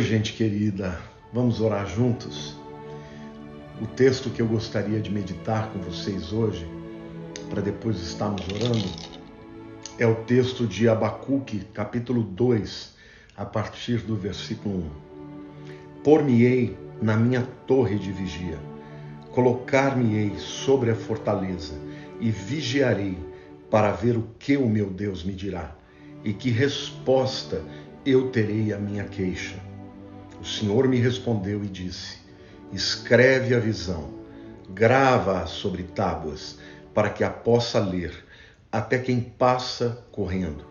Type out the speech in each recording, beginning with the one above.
gente querida, vamos orar juntos? O texto que eu gostaria de meditar com vocês hoje, para depois estarmos orando, é o texto de Abacuque, capítulo 2, a partir do versículo 1. Por-me-ei na minha torre de vigia, colocar-me-ei sobre a fortaleza e vigiarei para ver o que o meu Deus me dirá e que resposta eu terei à minha queixa. O Senhor me respondeu e disse: escreve a visão, grava-a sobre tábuas, para que a possa ler até quem passa correndo,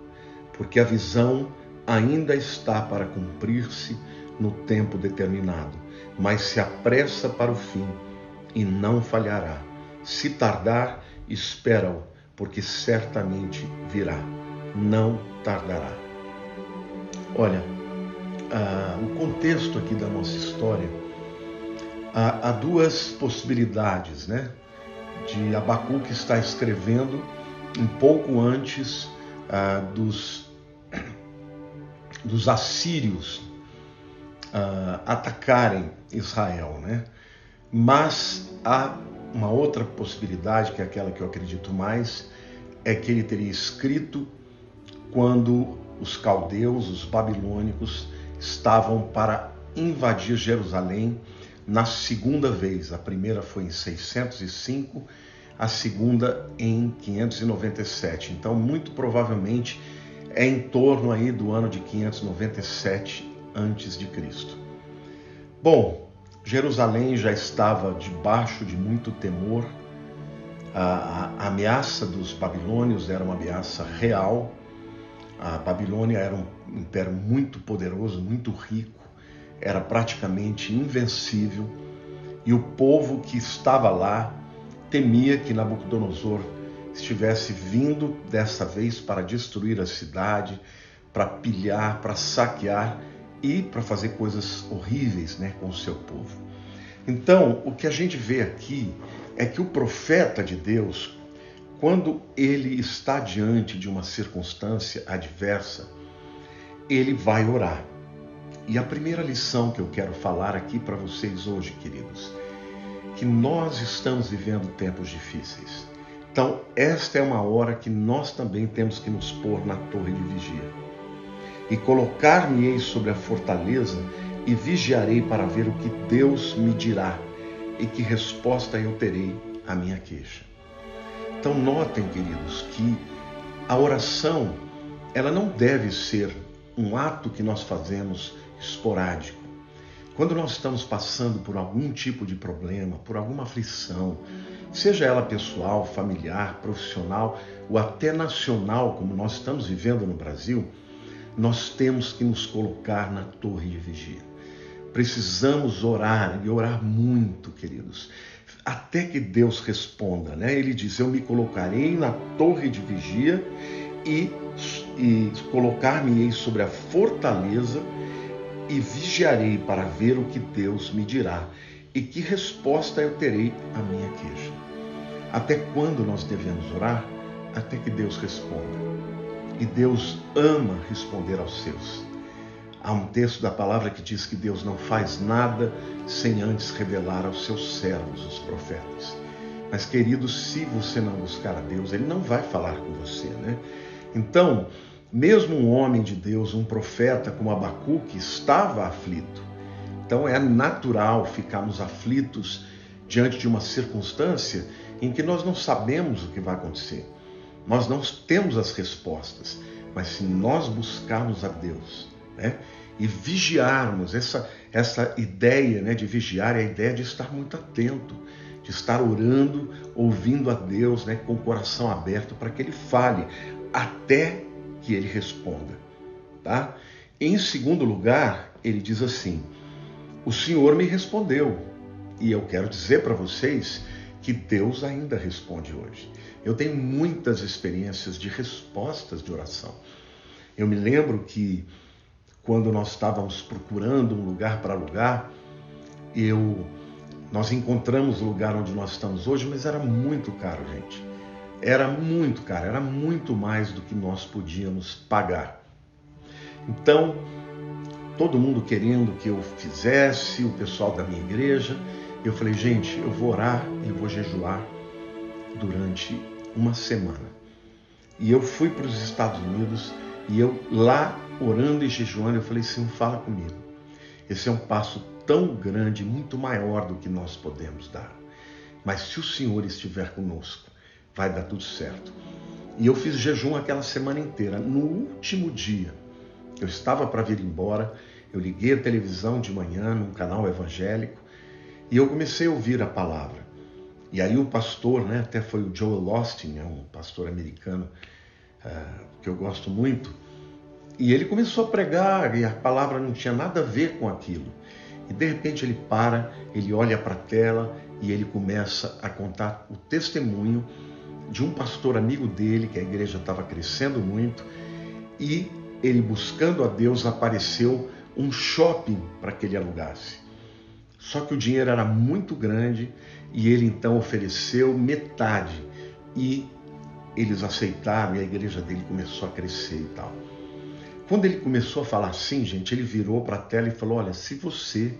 porque a visão ainda está para cumprir-se no tempo determinado, mas se apressa para o fim e não falhará. Se tardar, espera-o, porque certamente virá, não tardará. Olha, o contexto aqui da nossa história, há duas possibilidades, né? De Abacuque estar escrevendo um pouco antes dos assírios atacarem Israel, né? Mas há uma outra possibilidade, que é aquela que eu acredito mais, é que ele teria escrito quando os caldeus, os babilônicos, estavam para invadir Jerusalém na segunda vez. A primeira foi em 605, a segunda em 597. Então, muito provavelmente, é em torno aí do ano de 597 a.C. Bom, Jerusalém já estava debaixo de muito temor. A ameaça dos babilônios era uma ameaça real. A Babilônia era um império muito poderoso, muito rico, era praticamente invencível, e o povo que estava lá temia que Nabucodonosor estivesse vindo dessa vez para destruir a cidade, para pilhar, para saquear e para fazer coisas horríveis, né, com o seu povo. Então, o que a gente vê aqui é que o profeta de Deus, quando ele está diante de uma circunstância adversa, ele vai orar. E a primeira lição que eu quero falar aqui para vocês hoje, queridos, que nós estamos vivendo tempos difíceis. Então, esta é uma hora que nós também temos que nos pôr na torre de vigia. E colocar-me-ei sobre a fortaleza e vigiarei para ver o que Deus me dirá e que resposta eu terei à minha queixa. Então notem, queridos, que a oração, ela não deve ser um ato que nós fazemos esporádico. Quando nós estamos passando por algum tipo de problema, por alguma aflição, seja ela pessoal, familiar, profissional ou até nacional, como nós estamos vivendo no Brasil, nós temos que nos colocar na torre de vigia. Precisamos orar e orar muito, queridos, até que Deus responda, né? Ele diz: eu me colocarei na torre de vigia e colocar-me-ei sobre a fortaleza e vigiarei para ver o que Deus me dirá e que resposta eu terei à minha queixa. Até quando nós devemos orar? Até que Deus responda. E Deus ama responder aos seus. Há um texto da palavra que diz que Deus não faz nada sem antes revelar aos seus servos, os profetas. Mas, queridos, se você não buscar a Deus, Ele não vai falar com você, né? Então, mesmo um homem de Deus, um profeta como Abacuque, estava aflito. Então, é natural ficarmos aflitos diante de uma circunstância em que nós não sabemos o que vai acontecer. Nós não temos as respostas, mas se nós buscarmos a Deus, né, e vigiarmos, essa ideia, né, de vigiar é a ideia de estar muito atento, de estar orando, ouvindo a Deus, né, com o coração aberto para que Ele fale, até que Ele responda. Tá? Em segundo lugar, ele diz assim: o Senhor me respondeu, e eu quero dizer para vocês que Deus ainda responde hoje. Eu tenho muitas experiências de respostas de oração. Eu me lembro que quando nós estávamos procurando um lugar para alugar, nós encontramos o lugar onde nós estamos hoje, mas era muito caro, gente. Era muito caro, era muito mais do que nós podíamos pagar. Então, todo mundo querendo que eu fizesse, o pessoal da minha igreja. Eu falei, gente, eu vou orar e vou jejuar durante uma semana. E eu fui para os Estados Unidos e eu lá orando e jejuando, eu falei, Senhor, fala comigo. Esse é um passo tão grande, muito maior do que nós podemos dar. Mas se o Senhor estiver conosco, vai dar tudo certo. E eu fiz jejum aquela semana inteira. No último dia, eu estava para vir embora, eu liguei a televisão de manhã num canal evangélico e eu comecei a ouvir a palavra. E aí o pastor, até foi o Joel Osteen, um pastor americano que eu gosto muito, e ele começou a pregar e a palavra não tinha nada a ver com aquilo. E de repente ele para, ele olha para a tela e ele começa a contar o testemunho de um pastor amigo dele, que a igreja estava crescendo muito, e ele buscando a Deus apareceu um shopping para que ele alugasse. Só que o dinheiro era muito grande e ele então ofereceu metade e eles aceitaram e a igreja dele começou a crescer e tal. Quando ele começou a falar assim, gente, ele virou para a tela e falou, olha, se você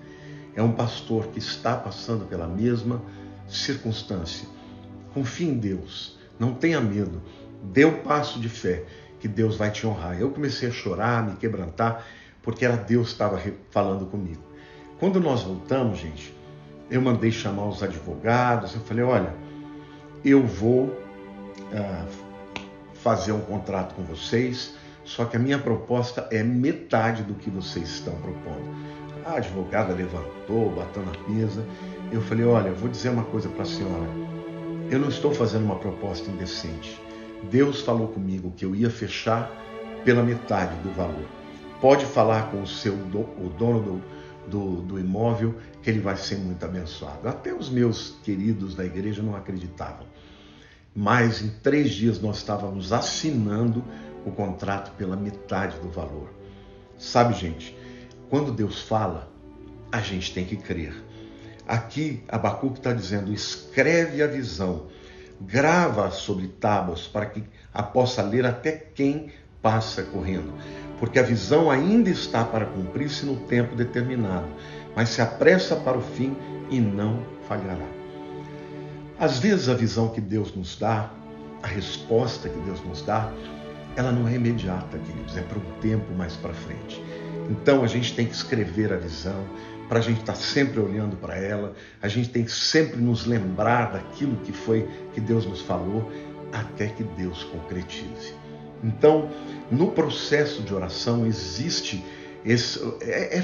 é um pastor que está passando pela mesma circunstância, confie em Deus, não tenha medo, dê um passo de fé, que Deus vai te honrar. Eu comecei a chorar, me quebrantar, porque era Deus que estava falando comigo. Quando nós voltamos, gente, eu mandei chamar os advogados, eu falei, olha, eu vou fazer um contrato com vocês, só que a minha proposta é metade do que vocês estão propondo. A advogada levantou, bateu na mesa. Eu falei, olha, vou dizer uma coisa para a senhora. Eu não estou fazendo uma proposta indecente. Deus falou comigo que eu ia fechar pela metade do valor. Pode falar com o dono do imóvel que ele vai ser muito abençoado. Até os meus queridos da igreja não acreditavam. Mas em 3 dias nós estávamos assinando o contrato pela metade do valor. Sabe, gente, quando Deus fala, a gente tem que crer. Aqui, Abacuque está dizendo, escreve a visão, grava sobre tábuas para que a possa ler até quem passa correndo. Porque a visão ainda está para cumprir-se no tempo determinado, mas se apressa para o fim e não falhará. Às vezes a visão que Deus nos dá, a resposta que Deus nos dá, ela não é imediata, queridos, é para um tempo mais para frente. Então a gente tem que escrever a visão, para a gente estar sempre olhando para ela, a gente tem que sempre nos lembrar daquilo que foi que Deus nos falou, até que Deus concretize. Então, no processo de oração existe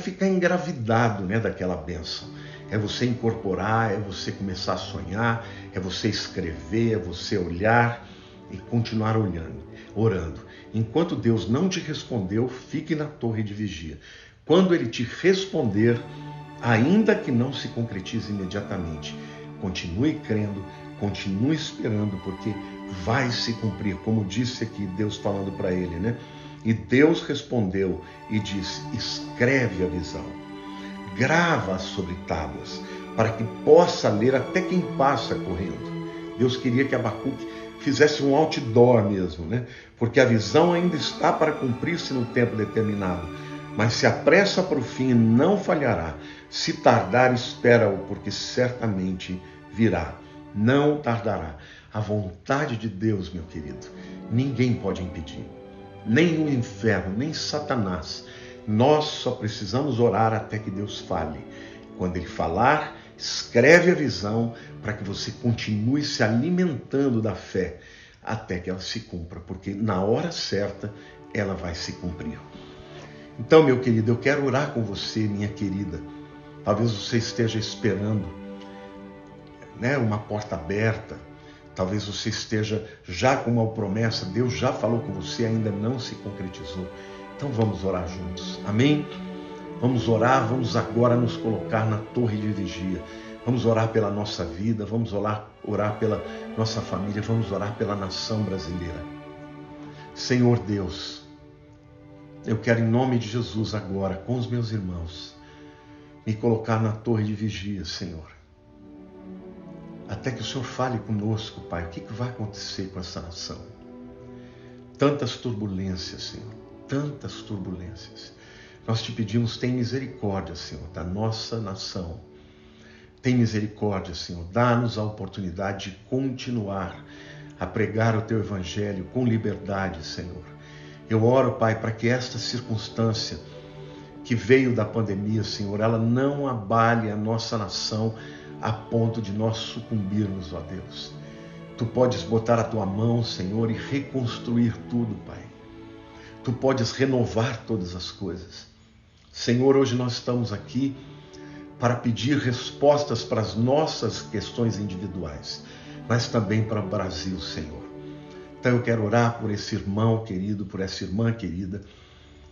ficar engravidado, daquela bênção. É você incorporar, é você começar a sonhar, é você escrever, é você olhar e continuar orando. Enquanto Deus não te respondeu, fique na torre de vigia. Quando Ele te responder, ainda que não se concretize imediatamente, continue crendo, continue esperando, porque vai se cumprir, como disse aqui Deus falando para ele, E Deus respondeu e disse, escreve a visão, grava sobre tábuas, para que possa ler até quem passa correndo. Deus queria que Abacuque fizesse um outdoor mesmo, Porque a visão ainda está para cumprir-se no tempo determinado, mas se apressa para o fim e não falhará. Se tardar, espera-o, porque certamente virá. Não tardará. A vontade de Deus, meu querido, ninguém pode impedir. Nem o inferno, nem Satanás. Nós só precisamos orar até que Deus fale. Quando Ele falar, escreve a visão para que você continue se alimentando da fé até que ela se cumpra, porque na hora certa ela vai se cumprir. Então, meu querido, eu quero orar com você, minha querida. Talvez você esteja esperando, uma porta aberta. Talvez você esteja já com uma promessa. Deus já falou com você, ainda não se concretizou. Então vamos orar juntos. Amém? Vamos orar, vamos agora nos colocar na torre de vigia. Vamos orar pela nossa vida, vamos orar pela nossa família, vamos orar pela nação brasileira. Senhor Deus, eu quero em nome de Jesus agora, com os meus irmãos, me colocar na torre de vigia, Senhor. Até que o Senhor fale conosco, Pai, o que vai acontecer com essa nação? Tantas turbulências, Senhor, tantas turbulências. Nós te pedimos, tem misericórdia, Senhor, da nossa nação. Tem misericórdia, Senhor. Dá-nos a oportunidade de continuar a pregar o Teu Evangelho com liberdade, Senhor. Eu oro, Pai, para que esta circunstância que veio da pandemia, Senhor, ela não abale a nossa nação a ponto de nós sucumbirmos, ó Deus. Tu podes botar a Tua mão, Senhor, e reconstruir tudo, Pai. Tu podes renovar todas as coisas. Senhor, hoje nós estamos aqui para pedir respostas para as nossas questões individuais, mas também para o Brasil, Senhor. Então eu quero orar por esse irmão querido, por essa irmã querida,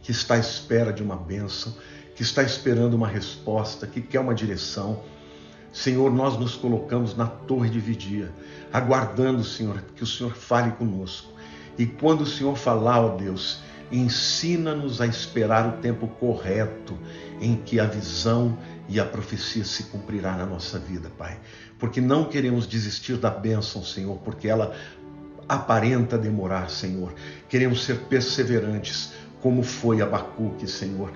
que está à espera de uma bênção, que está esperando uma resposta, que quer uma direção. Senhor, nós nos colocamos na torre de vigia, aguardando, Senhor, que o Senhor fale conosco. E quando o Senhor falar, ó Deus, ensina-nos a esperar o tempo correto em que a visão e a profecia se cumprirá na nossa vida, Pai. Porque não queremos desistir da bênção, Senhor, porque ela aparenta demorar, Senhor. Queremos ser perseverantes, como foi Abacuque, Senhor.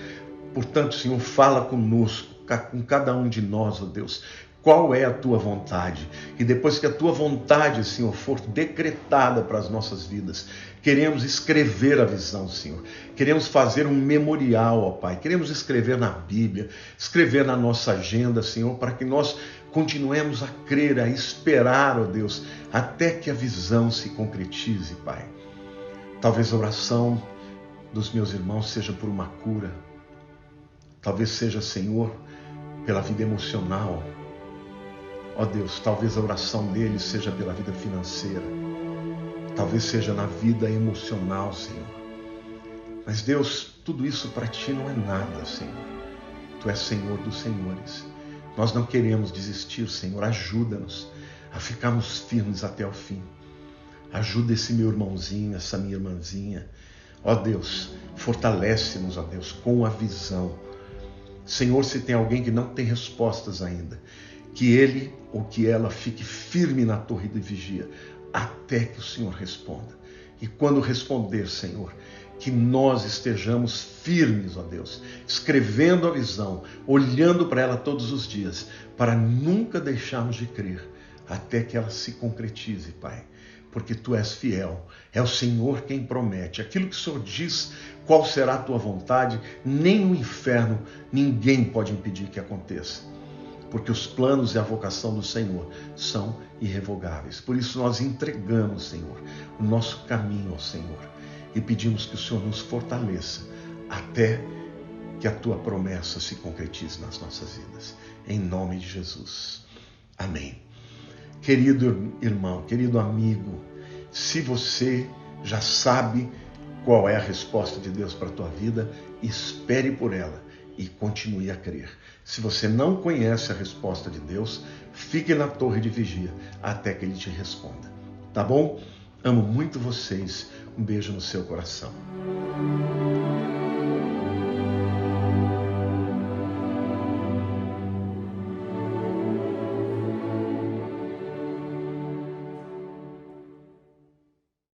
Portanto, Senhor, fala conosco, com cada um de nós, ó Deus. Qual é a Tua vontade? E depois que a Tua vontade, Senhor, for decretada para as nossas vidas, queremos escrever a visão, Senhor. Queremos fazer um memorial, ó Pai. Queremos escrever na Bíblia, escrever na nossa agenda, Senhor, para que nós continuemos a crer, a esperar, ó Deus, até que a visão se concretize, Pai. Talvez a oração dos meus irmãos seja por uma cura. Talvez seja, Senhor, pela vida emocional. Ó Deus, talvez a oração deles seja pela vida financeira. Talvez seja na vida emocional, Senhor. Mas Deus, tudo isso para Ti não é nada, Senhor. Tu és Senhor dos senhores. Nós não queremos desistir, Senhor. Ajuda-nos a ficarmos firmes até o fim. Ajuda esse meu irmãozinho, essa minha irmãzinha. Ó Deus, fortalece-nos, ó Deus, com a visão. Senhor, se tem alguém que não tem respostas ainda, que ele ou que ela fique firme na torre de vigia, até que o Senhor responda. E quando responder, Senhor, que nós estejamos firmes, ó Deus, escrevendo a visão, olhando para ela todos os dias, para nunca deixarmos de crer, até que ela se concretize, Pai. Porque Tu és fiel, é o Senhor quem promete. Aquilo que o Senhor diz, qual será a Tua vontade, nem o inferno, ninguém pode impedir que aconteça. Porque os planos e a vocação do Senhor são irrevogáveis. Por isso nós entregamos, Senhor, o nosso caminho ao Senhor e pedimos que o Senhor nos fortaleça até que a Tua promessa se concretize nas nossas vidas. Em nome de Jesus. Amém. Querido irmão, querido amigo, se você já sabe qual é a resposta de Deus para a tua vida, espere por ela e continue a crer. Se você não conhece a resposta de Deus, fique na torre de vigia até que Ele te responda. Tá bom? Amo muito vocês. Um beijo no seu coração.